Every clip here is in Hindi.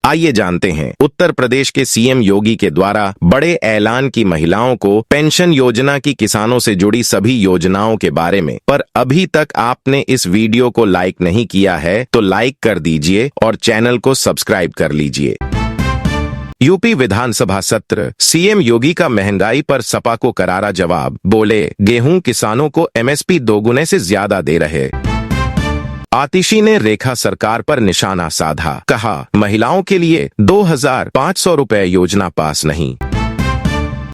आइए जानते हैं उत्तर प्रदेश के सीएम योगी के द्वारा बड़े ऐलान की महिलाओं को पेंशन योजना की किसानों से जुड़ी सभी योजनाओं के बारे में। पर अभी तक आपने इस वीडियो को लाइक नहीं किया है तो लाइक कर दीजिए और चैनल को सब्सक्राइब कर लीजिए। यूपी विधानसभा सत्र, सीएम योगी का महंगाई पर सपा को करारा जवाब। बोले, गेहूं किसानों को एमएसपी दोगुने से ज्यादा दे रहे। आतिशी ने रेखा सरकार पर निशाना साधा, कहा महिलाओं के लिए 2500 रुपए योजना पास नहीं।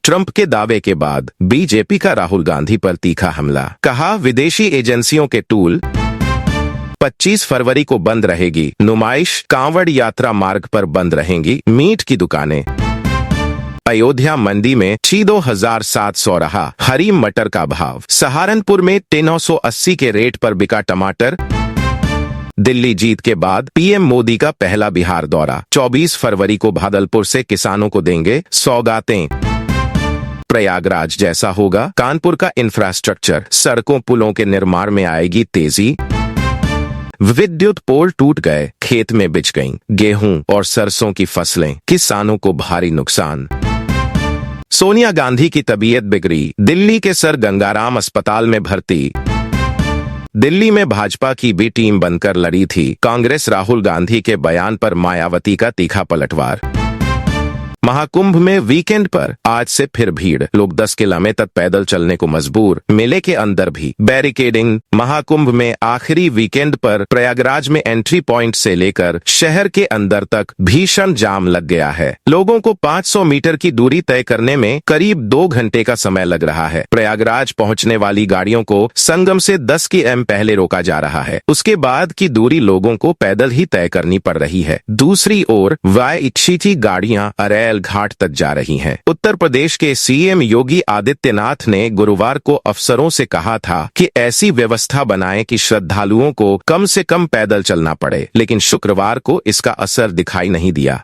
ट्रंप के दावे के बाद बीजेपी का राहुल गांधी पर तीखा हमला, कहा विदेशी एजेंसियों के टूल। 25 फरवरी को बंद रहेगी नुमाइश, कांवड़ यात्रा मार्ग पर बंद रहेंगी मीट की दुकानें। अयोध्या मंडी में 2700 रहा हरी मटर का भाव। सहारनपुर में 980 के रेट पर बिका टमाटर। दिल्ली जीत के बाद पीएम मोदी का पहला बिहार दौरा। 24 फरवरी को भागलपुर से किसानों को देंगे सौगातें। प्रयागराज जैसा होगा कानपुर का इंफ्रास्ट्रक्चर, सड़कों पुलों के निर्माण में आएगी तेजी। विद्युत पोल टूट गए, खेत में बिछ गईं गेहूं और सरसों की फसलें, किसानों को भारी नुकसान। सोनिया गांधी की तबीयत बिगड़ी, दिल्ली के सर गंगाराम अस्पताल में भर्ती। दिल्ली में भाजपा की भी टीम बनकर लड़ी थी कांग्रेस। राहुल गांधी के बयान पर मायावती का तीखा पलटवार। महाकुंभ में वीकेंड पर आज से फिर भीड़, लोग 10 किलोमीटर पैदल चलने को मजबूर। मेले के अंदर भी बैरिकेडिंग। महाकुंभ में आखिरी वीकेंड पर प्रयागराज में एंट्री पॉइंट से लेकर शहर के अंदर तक भीषण जाम लग गया है। लोगों को 500 मीटर की दूरी तय करने में करीब 2 घंटे का समय लग रहा है। प्रयागराज पहुंचने वाली गाड़ियों को संगम से 10 किमी पहले रोका जा रहा है। उसके बाद की दूरी लोगों को पैदल ही तय करनी पड़ रही है। दूसरी ओर वाई गाड़ियां अरेल घाट तक जा रही हैं। उत्तर प्रदेश के सीएम योगी आदित्यनाथ ने गुरुवार को अफसरों से कहा था कि ऐसी व्यवस्था बनाएं कि श्रद्धालुओं को कम से कम पैदल चलना पड़े, लेकिन शुक्रवार को इसका असर दिखाई नहीं दिया।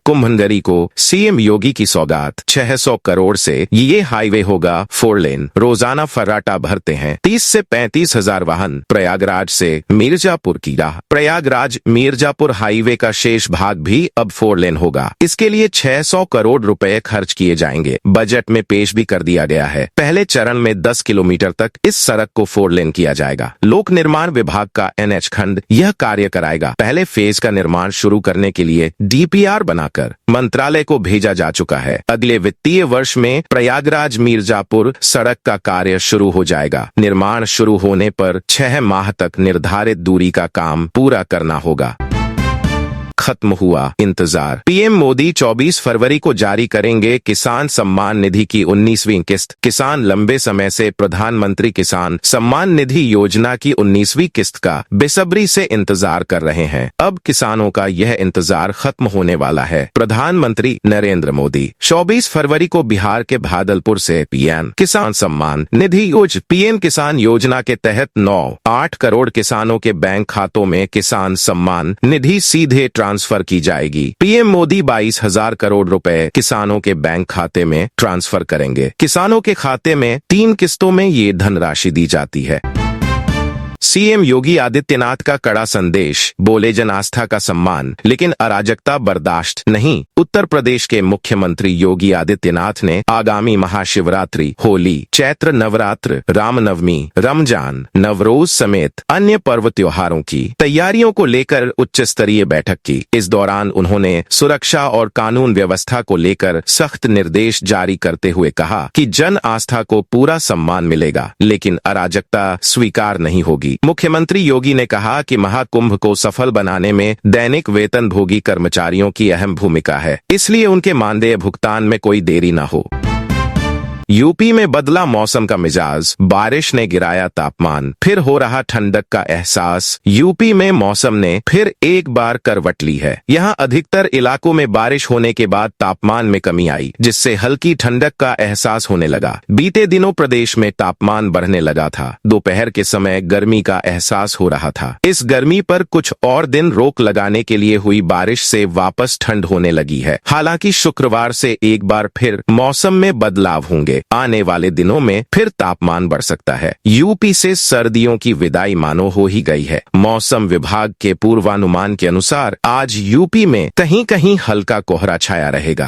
कुंभनगरी को सीएम योगी की सौगात। 600 करोड़ से ये हाईवे होगा 4 लेन। रोजाना फर्राटा भरते हैं 30 से 35 हजार वाहन प्रयागराज से मिर्जापुर की राह। प्रयागराज मिर्जापुर हाईवे का शेष भाग भी अब 4 लेन होगा। इसके लिए 600 करोड़ रुपए खर्च किए जाएंगे। बजट में पेश भी कर दिया गया है। पहले चरण में 10 किलोमीटर तक इस सड़क को 4 लेन किया जाएगा। लोक निर्माण विभाग का NH खंड यह कार्य कराएगा। पहले फेज का निर्माण शुरू करने के लिए DPR बनाकर मंत्रालय को भेजा जा चुका है। अगले वित्तीय वर्ष में प्रयागराज मिर्जापुर सड़क का कार्य शुरू हो जाएगा। निर्माण शुरू होने पर 6 माह तक निर्धारित दूरी का काम पूरा करना होगा। खत्म हुआ इंतजार। पीएम मोदी 24 फरवरी को जारी करेंगे किसान सम्मान निधि की 19वीं किस्त। किसान लंबे समय से प्रधानमंत्री किसान सम्मान निधि योजना की 19वीं किस्त का बेसब्री से इंतजार कर रहे हैं। अब किसानों का यह इंतजार खत्म होने वाला है। प्रधानमंत्री नरेंद्र मोदी 24 फरवरी को बिहार के भागलपुर से पीएम किसान सम्मान निधि पीएम किसान योजना के तहत 9.8 करोड़ किसानों के बैंक खातों में किसान सम्मान निधि सीधे ट्रांसफर की जाएगी। पीएम मोदी 22,000 करोड़ रुपए किसानों के बैंक खाते में ट्रांसफर करेंगे। किसानों के खाते में 3 किस्तों में ये धनराशि दी जाती है। सीएम योगी आदित्यनाथ का कड़ा संदेश। बोले, जन आस्था का सम्मान लेकिन अराजकता बर्दाश्त नहीं। उत्तर प्रदेश के मुख्यमंत्री योगी आदित्यनाथ ने आगामी महाशिवरात्रि, होली, चैत्र नवरात्र, रामनवमी, रमजान, नवरोज समेत अन्य पर्व त्योहारों की तैयारियों को लेकर उच्च स्तरीय बैठक की। इस दौरान उन्होंने सुरक्षा और कानून व्यवस्था को लेकर सख्त निर्देश जारी करते हुए कहा कि जन आस्था को पूरा सम्मान मिलेगा, लेकिन अराजकता स्वीकार नहीं होगी। मुख्यमंत्री योगी ने कहा कि महाकुंभ को सफल बनाने में दैनिक वेतनभोगी कर्मचारियों की अहम भूमिका है, इसलिए उनके मानदेय भुगतान में कोई देरी न हो। यूपी में बदला मौसम का मिजाज, बारिश ने गिराया तापमान, फिर हो रहा ठंडक का एहसास। यूपी में मौसम ने फिर एक बार करवट ली है। यहाँ अधिकतर इलाकों में बारिश होने के बाद तापमान में कमी आई, जिससे हल्की ठंडक का एहसास होने लगा। बीते दिनों प्रदेश में तापमान बढ़ने लगा था। दोपहर के समय गर्मी का एहसास हो रहा था। इस गर्मी पर कुछ और दिन रोक लगाने के लिए हुई बारिश से वापस ठंड होने लगी है। हालांकि शुक्रवार से एक बार फिर मौसम में बदलाव होंगे। इसलिए आने वाले दिनों में फिर तापमान बढ़ सकता है। यूपी से सर्दियों की विदाई मानो हो ही गई है। मौसम विभाग के पूर्वानुमान के अनुसार आज यूपी में कहीं कहीं हल्का कोहरा छाया रहेगा।